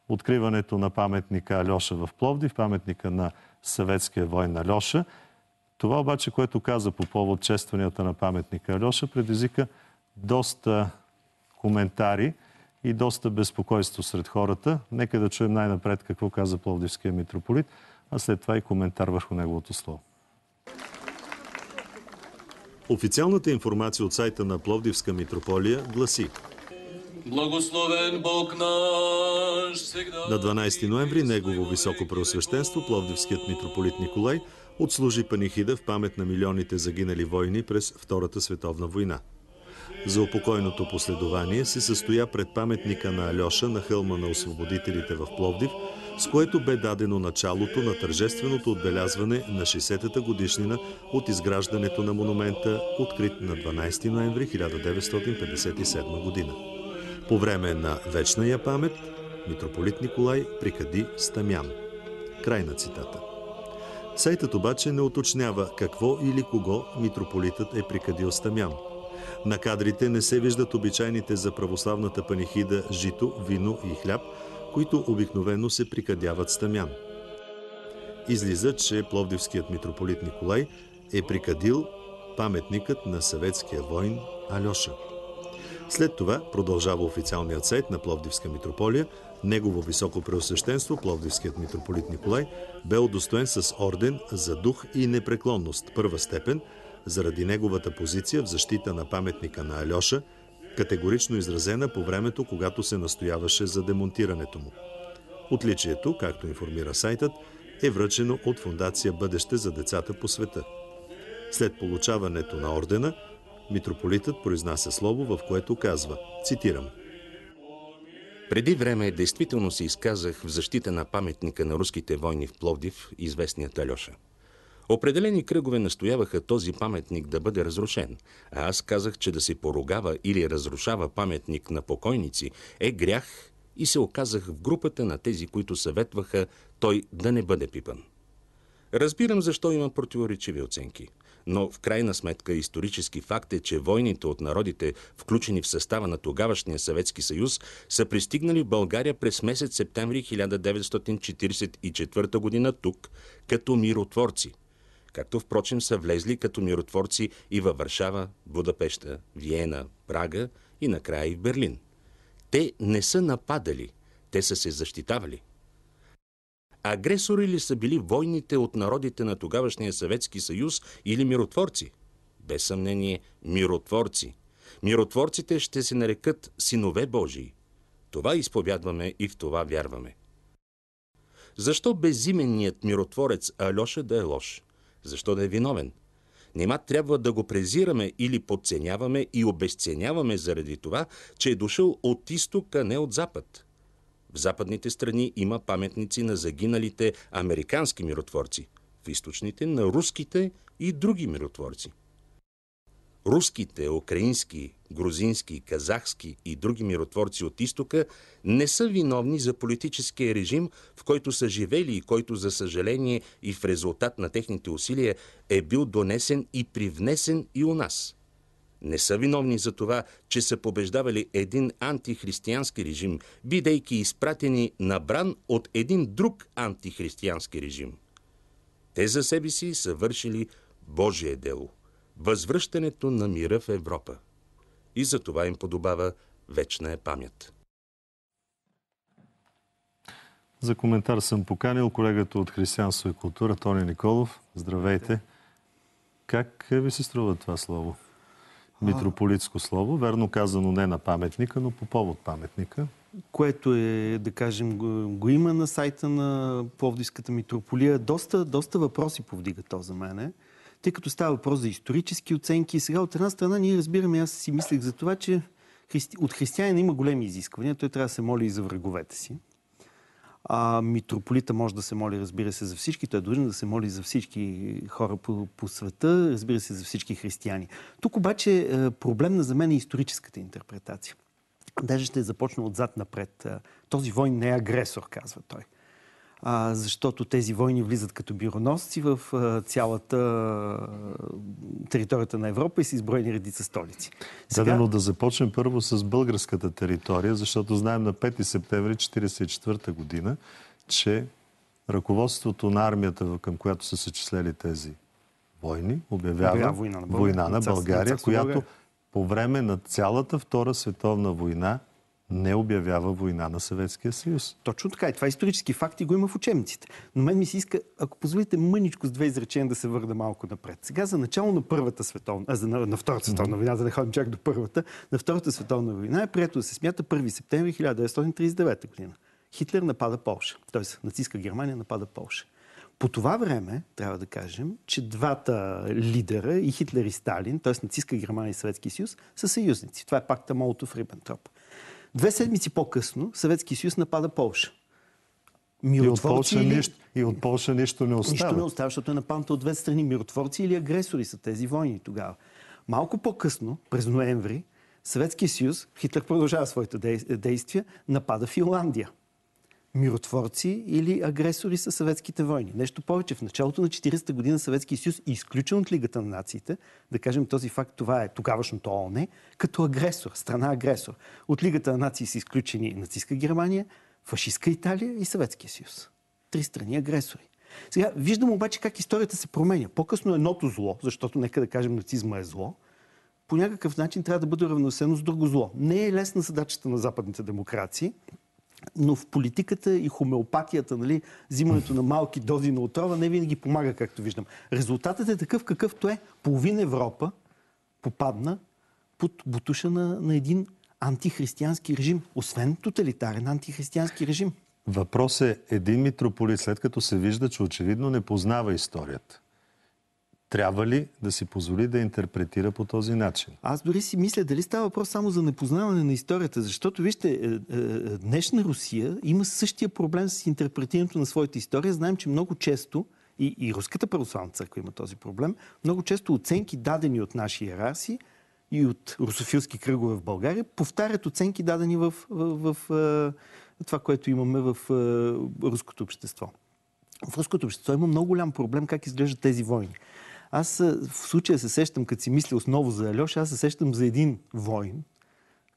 откриването на паметника Альоша в Пловдив, паметника на съветския войн Альоша. Това обаче, което каза по повод честванията на паметника Альоша, предизвика доста коментари и доста безпокойство сред хората. Нека да чуем най-напред какво каза пловдивския митрополит, а след това и коментар върху неговото слово. Официалната информация от сайта на Пловдивска митрополия гласи: Благословен Бог наш всегда. На 12 ноември Негово Високо Преосвещенство Пловдивският митрополит Николай отслужи панихида в памет на милионите загинали войни през Втората световна война. За упокойното последование се състоя пред паметника на Альоша на хълма на освободителите в Пловдив, с което бе дадено началото на тържественото отбелязване на 60-та годишнина от изграждането на монумента, открит на 12 ноември 1957 година. По време на вечна я памет, митрополит Николай прикади Стамян. Край на цитата. Сайтът обаче не уточнява какво или кого митрополитът е прикадил Стамян. На кадрите не се виждат обичайните за православната панихида жито, вино и хляб, които обикновено се прикадяват Стамян. Излиза, че пловдивският митрополит Николай е прикадил паметникът на съветския войн Альоша. След това, продължава официалният сайт на Пловдивска митрополия, Негово Високо Преосвещенство, Пловдивският митрополит Николай, бе удостоен с орден за дух и непреклонност, първа степен, заради неговата позиция в защита на паметника на Альоша, категорично изразена по времето, когато се настояваше за демонтирането му. Отличието, както информира сайтът, е връчено от Фондация Бъдеще за децата по света. След получаването на ордена, митрополитът произнася слово, в което казва, цитирам: Преди време действително се изказах в защита на паметника на руските войни в Пловдив, известният Альоша. Определени кръгове настояваха този паметник да бъде разрушен, а аз казах, че да се поругава или разрушава паметник на покойници е грях и се оказах в групата на тези, които съветваха той да не бъде пипан. Разбирам защо има противоречиви оценки, но в крайна сметка исторически факт е, че войните от народите, включени в състава на тогавашния Съветски съюз, са пристигнали в България през месец септември 1944 година тук като миротворци, както впрочем са влезли като миротворци и във Варшава, Будапеща, Виена, Прага и накрая и в Берлин. Те не са нападали, те са се защитавали. Агресори ли са били войните от народите на тогавашния Съветски съюз или миротворци? Без съмнение, миротворци. Миротворците ще се нарекат синове Божии. Това изповядваме и в това вярваме. Защо безименният миротворец Альоша да е лош? Защо да е виновен? Нима трябва да го презираме или подценяваме и обезценяваме заради това, че е дошъл от изток, а не от запад. В западните страни има паметници на загиналите американски миротворци, в източните на руските и други миротворци. Руските, украински, грузински, казахски и други миротворци от изтока не са виновни за политическия режим, в който са живели и който, за съжаление, и в резултат на техните усилия е бил донесен и привнесен и у нас. Не са виновни за това, че са побеждавали един антихристиянски режим, бидейки изпратени на бран от един друг антихристиянски режим. Те за себе си са вършили Божие дело – възвръщането на мира в Европа. И за това им подобава вечна е памет. За коментар съм поканил колегата от Християнство и култура Тони Николов. Здравейте! Как ви се струва това слово? Митрополитско слово, верно казано не на паметника, но по повод паметника. Което е, да кажем, го има на сайта на Пловдивската митрополия. Доста въпроси повдига то за мене, тъй като става въпрос за исторически оценки. Сега от една страна ние разбираме, аз си мислех за това, че от християнина има големи изисквания. Той трябва да се моли и за враговете си. Митрополита може да се моли, разбира се, за всички. Той е длъжен да се моли за всички хора по света, разбира се, за всички християни. Тук обаче проблемна за мен е историческата интерпретация. Даже ще започна отзад напред. Този войн не е агресор, казва той. Защото тези войни влизат като бироносци в цялата територията на Европа и са изброени редица столици. Дадено да започнем първо с българската територия, защото знаем на 5 септември 1944 година, че ръководството на армията, към която са се числели тези войни, обявява война на България, която по време на цялата Втора световна война не обявява война на Съветския съюз. Точно така. И това исторически факти го има в учебниците. Но мен ми се иска, ако позволите мъничко с две изречения да се върна малко напред. Сега за начало на Втората световна война, да не ходим чак до първата, на Втората световна война е прието да се смята 1 септември 1939 година. Хитлер напада Полша. Тоест нацистска Германия напада Полша. По това време, трябва да кажем, че двата лидера, и Хитлер и Сталин, т.е. нацистска Германия и Съветски съюз, са съюзници. Това е пакта Молотов-Рибентроп. 2 седмици по-късно Съветски съюз напада Полша. И от Полша нищо не остава. Нищо не остава, защото е нападната от две страни. Миротворци или агресори са тези войни тогава. Малко по-късно, през ноември, Съветския съюз, Хитлер продължава своите действия, напада Финландия. Миротворци или агресори са съветските войни. Нещо повече, в началото на 40-та година Съветския съюз е изключен от Лигата на нациите. Да кажем този факт, това е тогавашното ООН, като агресор, страна агресор. От Лигата на нации са изключени нацистска Германия, фашистска Италия и Съветския съюз. 3 страни агресори. Сега виждам обаче как историята се променя. По-късно едното зло, защото нека да кажем нацизма е зло, по някакъв начин трябва да бъде равносено с друго зло. Не е лесна задачата на западните демокрации, но в политиката и хомеопатията, взимането на малки дози на отрова не винаги помага, както виждам. Резултатът е такъв, какъвто е. Половина Европа попадна под бутуша на един антихристиянски режим, освен тоталитарен антихристиянски режим. Въпрос е един митрополит, след като се вижда, че очевидно не познава историята. Трябва ли да си позволи да интерпретира по този начин? Аз дори си мисля дали става въпрос само за непознаване на историята, защото вижте, днешна Русия има същия проблем с интерпретирането на своята история. Знаем, че много често, и Руската православна църква има този проблем, много често оценки дадени от наши иерарси и от русофилски кръгове в България повтарят оценки дадени в това, което имаме в руското общество. В руското общество има много голям проблем как изглеждат тези войни. Аз в случая се сещам, като си мисля основно за Алеша, аз се сещам за един воин,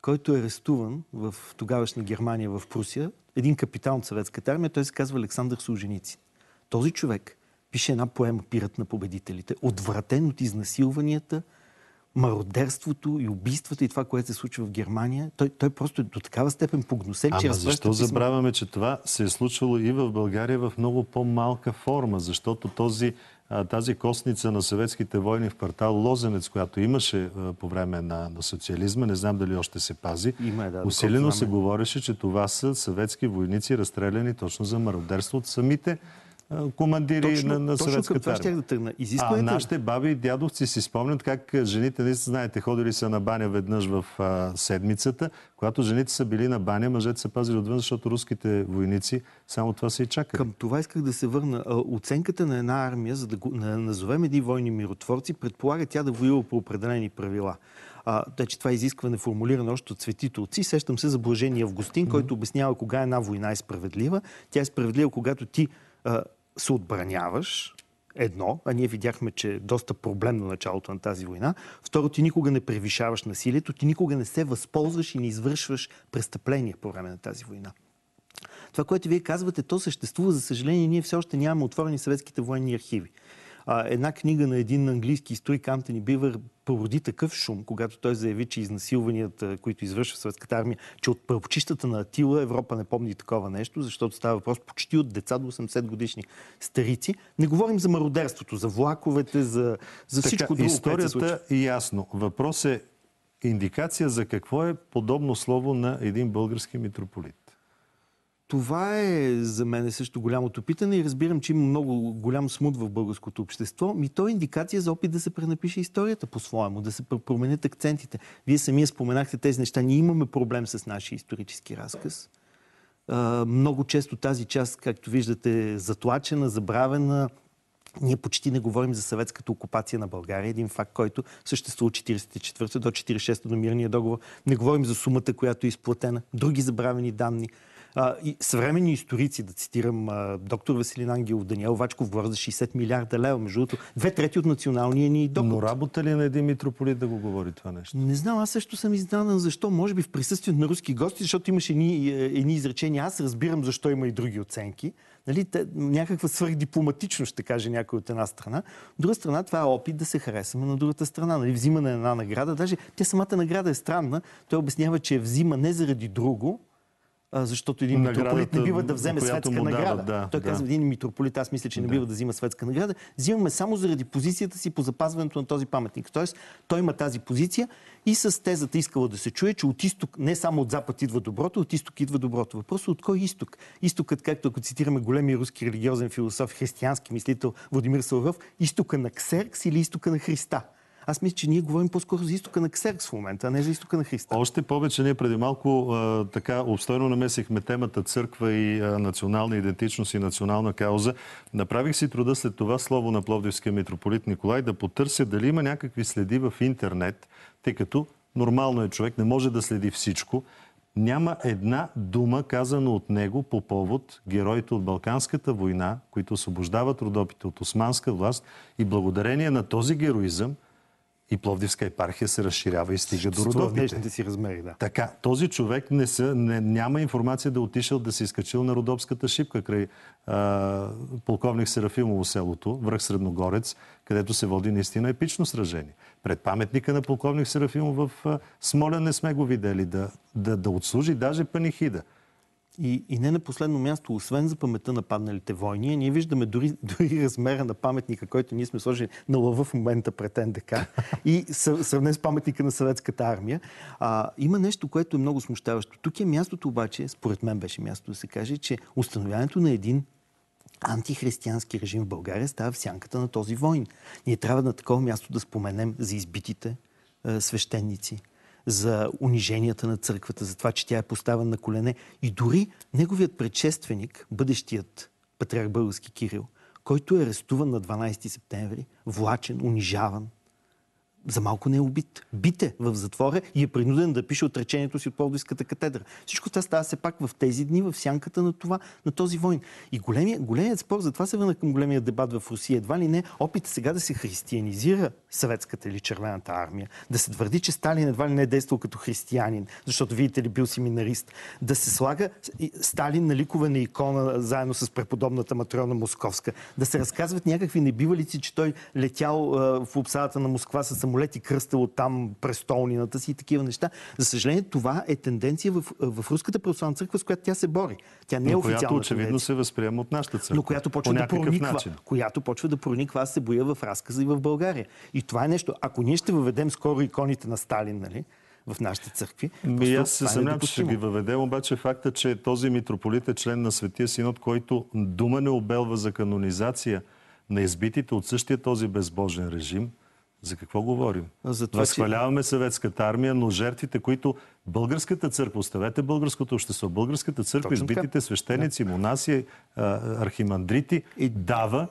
който е арестуван в тогавашна Германия, в Прусия, един капитан от съветската армия, той се казва Александър Солженицин. Този човек пише една поема "Пират на победителите", отвратен от изнасилванията, мародерството и убийствата и това, което се случва в Германия. Той просто е до такава степен погносен, че защо забравяме, че това се е случвало и в България в много по-малка форма? Защото тази костница на съветските войни в квартал Лозенец, която имаше по време на социализма, не знам дали още се пази, усилено се говореше, че това са съветски войници, разстреляни точно за мародерство от самите командири на съветската армия. Нашите баби и дядовци си спомнят как жените, не знаете, ходили са на баня веднъж в седмицата. Когато жените са били на баня, мъжете са пазили отвън, защото руските войници само това се и чакали. Към това исках да се върна. Оценката на една армия, за да назовем едни войни миротворци, предполага тя да воюва по определени правила. Че това изискване формулирано още от светите отци. Сещам се за Блажения Августин, който обяснява кога една война е справедлива. Тя е справедлива, когато ти се отбраняваш, едно, а ние видяхме, че е доста проблемно началото на тази война. Второ, ти никога не превишаваш насилието, ти никога не се възползваш и не извършваш престъпления по време на тази война. Това, което вие казвате, то съществува. За съжаление, ние все още нямаме отворени съветските военни архиви. Една книга на един английски историк, Антони Бивър, породи такъв шум, когато той заяви, че изнасилванията, които извършва съветската армия, че от пръпчищата на Атила Европа не помни такова нещо, защото става въпрос почти от деца до 80 годишни старици. Не говорим за мародерството, за влаковете, за всичко друго. Историята е ясно. Въпрос е индикация за какво е подобно слово на един български митрополит. Това е за мен също голямото питане и разбирам, че има много голям смут в българското общество. То е индикация за опит да се пренапише историята по-своему, да се променят акцентите. Вие самия споменахте тези неща. Ние имаме проблем с нашия исторически разказ. Много често тази част, както виждате, е затлачена, забравена. Ние почти не говорим за съветската окупация на България. Един факт, който съществува от 1944 до 1946 до мирния договор. Не говорим за сумата, която е изплатена. Други забравени данни. И съвременни историци, да цитирам доктор Веселин Ангелов, Даниел Вачков, говорят за 60 милиарда лева. Между другото, 2/3 от националния ни доход. Но работа ли на един митрополит да го говори това нещо? Не знам, аз също съм изненадан защо. Може би в присъствието на руски гости, защото имаше едни изречения. Аз разбирам защо има и други оценки. Нали, някаква свръхдипломатично, ще каже някой от една страна. От друга страна, това е опит да се харесаме на другата страна. Нали, взимане на една награда. Даже тя самата награда е странна. Той обяснява, че взима не заради друго, защото един митрополит не бива да вземе светска награда. Той казва, един митрополит, аз мисля, че не бива да взима светска награда. Взимаме само заради позицията си по запазването на този паметник. Тоест, той има тази позиция и с тезата искала да се чуе, че от изток, не само от запад идва доброто, от изток идва доброто. Въпросът е от кой изток? Изтокът, както ако цитираме големия руски религиозен философ, християнски мислител Владимир Соловьов, изтока на Ксеркс или изтока на Христа? Аз мисля, че ние говорим по-скоро за изтока на Ксеркс в момента, а не за изтока на Христа. Още повече ние преди малко така обстойно намесихме темата църква и национална идентичност и национална кауза. Направих си труда след това слово на пловдивския митрополит Николай да потърся дали има някакви следи в интернет, тъй като нормално е човек, не може да следи всичко. Няма една дума казана от него по повод героите от Балканската война, които освобождават Родопите от османска власт и благодарение на този героизъм и Пловдивска епархия се разширява и стига до Родопите. В днешните си размери, да. Така, този човек няма информация да е отишъл да се изкачил на Родопската шипка край полковник Серафимово селото, връх Средногорец, където се води наистина епично сражение. Пред паметника на полковник Серафимов в Смолян не сме го видели да отслужи даже панихида. И не на последно място, освен за паметта на падналите войни, ние виждаме дори размера на паметника, който ние сме сложили на лъва в момента пред НДК и сравнен с паметника на съветската армия. Има нещо, което е много смущаващо. Тук е мястото обаче, според мен беше място да се каже, че установяването на един антихристиянски режим в България става в сянката на този войн. Ние трябва на такова място да споменем за избитите свещеници, за униженията на църквата, за това, че тя е поставена на колене. И дори неговият предшественик, бъдещият патриарх български Кирил, който е арестуван на 12 септември, влачен, унижаван, За малко не е убит. Бит е в затвора и е принуден да пише отречението си от Пловдивската катедра. Всичко това става все пак в тези дни, в сянката на този войн. И големият спор, затова се върна към големия дебат в Русия. Едва ли не опит сега да се християнизира съветската или червената армия, да се твърди, че Сталин едва ли не е действал като християнин, защото, видите ли, бил семинарист, да се слага Сталин на ликовена икона заедно с преподобната Матрона Московска, да се разказват някакви небивалици, че той летял в обсадата на Москва със самолет и кръстил оттам престолнината си и такива неща. За съжаление, това е тенденция в Руската православна църква, с която тя се бори. Тя не е официална която очевидно тенденция, се възприема от нашата църква. но която почва да прониква, аз се боя в разказа и в България. И това е нещо. Ако ние ще въведем скоро иконите на Сталин, нали, в нашите църкви, аз се съмнявам, че ще ги въведем, обаче факта, че този митрополит е член на Светия Синод, който дума не обелва за канонизация на избитите от същия този безбожен режим. За какво говорим? Възхваляваме съветската армия, но жертвите, които българската църква, оставете българското общество, българската църква, избитите свещеници, монаси, архимандрити, дава.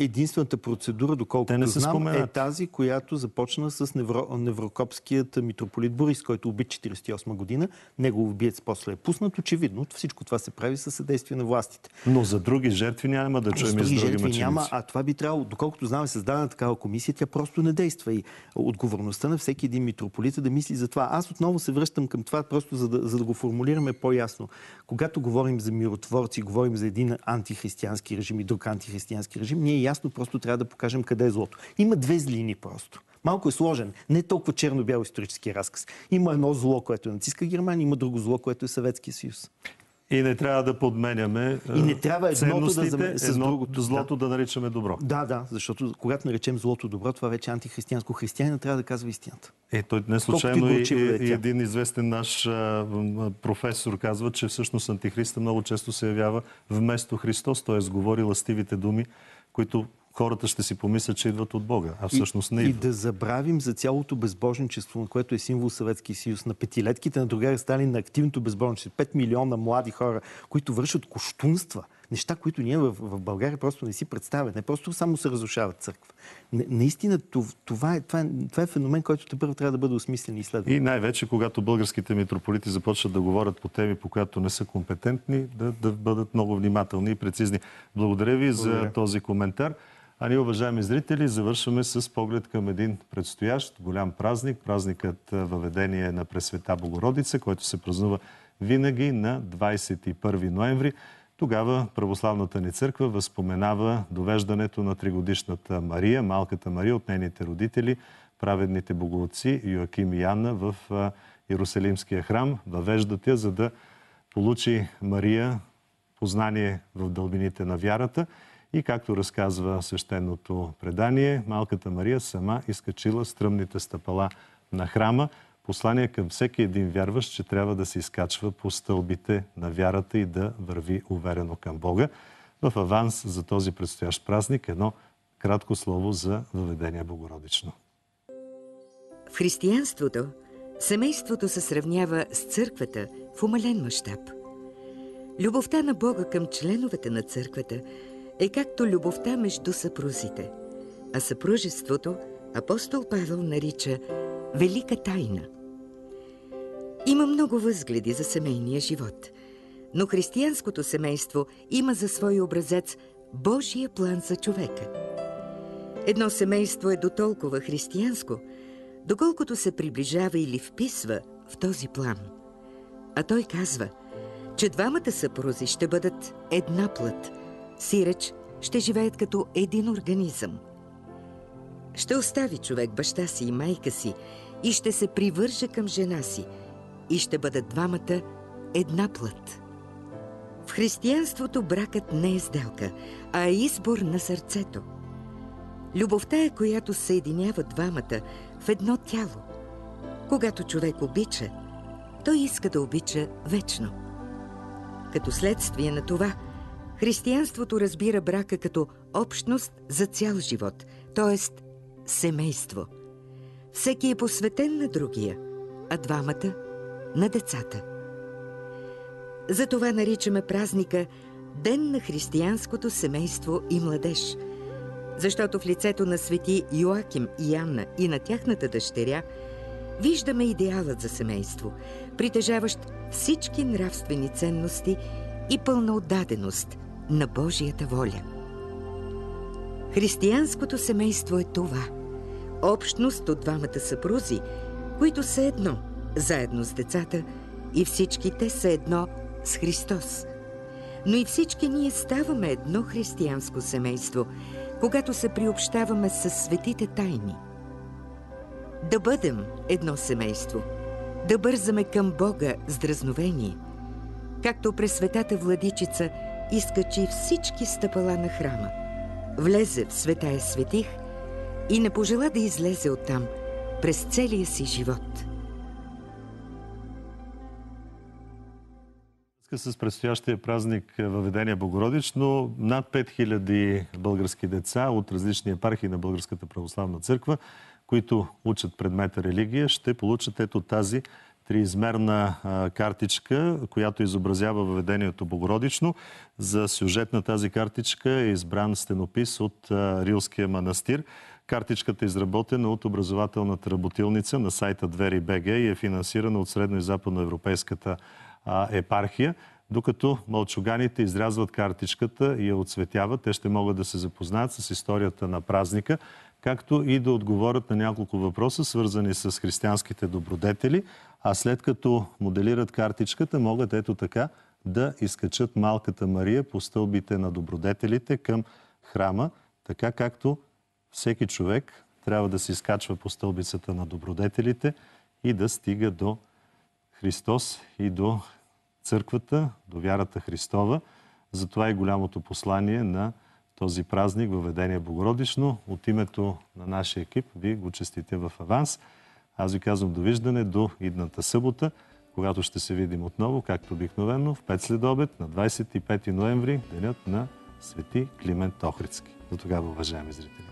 Единствената процедура, доколкото знам, е тази, която започна с неврокопският митрополит Борис, който уби 1948 година. Негов убиец после е пуснат. Очевидно, всичко това се прави със съдействие на властите. Но за други жертви няма да чуем и за други мъченици. А това би трябвало, доколкото знам, е създадена такава комисия, тя просто не действа. И отговорността на всеки един митрополит е да мисли за това. Аз отново се връщам към това, просто за да го формулираме по-ясно. Когато говорим за миротворци, говорим за един антихристиянски режим и друг антихристиянски режим, ние ясно просто трябва да покажем къде е злото. Има две злини просто. Малко е сложен. Не е толкова черно-бял исторически разказ. Има едно зло, което е нацистска Германия, има друго зло, което е Съветския съюз. И не трябва да подменяме ценностите, злото да наричаме добро. Да, защото когато наречем злото добро, това вече е антихристиянско. Християнин трябва да казва истината. Той не случайно и един известен наш професор казва, че всъщност антихриста много често се явява вместо Христос, т.е. говори лъстивите думи, които хората ще си помислят, че идват от Бога, а всъщност не идват. И да забравим за цялото безбожничество, на което е символ Съветски съюз, на петилетките на другаря Сталин, на активното безбожничество, 5 милиона млади хора, които вършат кощунства, неща, които ние в България просто не си представят. Не просто само се разрушават църква. Наистина това е феномен, който първо трябва да бъде осмислен и изследван. И най-вече, когато българските митрополити започват да говорят по теми, по които не са компетентни, да бъдат много внимателни и прецизни. Благодаря ви за този коментар. А ние, уважаеми зрители, завършваме с поглед към един предстоящ голям празник. Празникът Въведение на Пресвета Богородица, който се празнува винаги на 21 ноември. Тогава православната ни църква възпоменава довеждането на 3-годишната Мария, малката Мария, от нейните родители, праведните боговотци Йоаким и Анна в Иерусалимския храм. Въвеждат я, за да получи Мария познание в дълбините на вярата. И както разказва свещеното предание, малката Мария сама изкачила стръмните стъпала на храма. Послание към всеки един вярващ, че трябва да се изкачва по стълбите на вярата и да върви уверено към Бога. В аванс за този предстоящ празник едно кратко слово за Въведение Богородично. В християнството семейството се сравнява с църквата в умален мащаб. Любовта на Бога към членовете на църквата е както любовта между съпрузите, а съпружеството апостол Павел нарича велика тайна. Има много възгледи за семейния живот, но християнското семейство има за свой образец Божия план за човека. Едно семейство е дотолкова християнско, доколкото се приближава или вписва в този план. А той казва, че двамата съпрузи ще бъдат една плът, сиреч ще живеят като един организъм. Ще остави човек баща си и майка си и ще се привърже към жена си и ще бъдат двамата една плът. В християнството бракът не е сделка, а е избор на сърцето. Любовта е, която съединява двамата в едно тяло. Когато човек обича, той иска да обича вечно. Като следствие на това, християнството разбира брака като общност за цял живот, т.е. семейство. Всеки е посветен на другия, а двамата на децата. Затова наричаме празника Ден на християнското семейство и младеж, Защото в лицето на свети Йоаким и Анна и на тяхната дъщеря виждаме идеалът за семейство, притежаващ всички нравствени ценности и пълна отдаденост на Божията воля. Християнското семейство е това – общност от двамата съпрузи, които са едно, заедно с децата, и всички те са едно с Христос. Но и всички ние ставаме едно християнско семейство, когато се приобщаваме със светите тайни. Да бъдем едно семейство, да бързаме към Бога с дразновение, както Пресветата Владичица изкачи всички стъпала на храма, влезе в Светая Светих и не пожела да излезе оттам през целия си живот. С предстоящия празник Въведение Богородично, над 5000 български деца от различни епархии на Българската православна църква, които учат предмета религия, ще получат ето тази триизмерна картичка, която изобразява Въведението Богородично. За сюжет на тази картичка е избран стенопис от Рилския манастир. Картичката е изработена от образователната работилница на сайта Двери.бг и е финансирана от Средно- и Западноевропейската епархия. Докато мълчуганите изрязват картичката и я отцветяват, те ще могат да се запознаят с историята на празника, както и да отговорят на няколко въпроса, свързани с християнските добродетели, а след като моделират картичката, могат ето така да изкачат малката Мария по стълбите на добродетелите към храма, така както всеки човек трябва да се изкачва по стълбицата на добродетелите и да стига до Христос и до църквата, до вярата Христова. Затова и голямото послание на този празник Въведение Богородично. От името на нашия екип ви го честите в аванс. Аз ви казвам довиждане до идната събота, когато ще се видим отново, както обикновено, в 5 следобед на 25 ноември, денят на Свети Климент Охридски. До тогава, уважаеми зрители.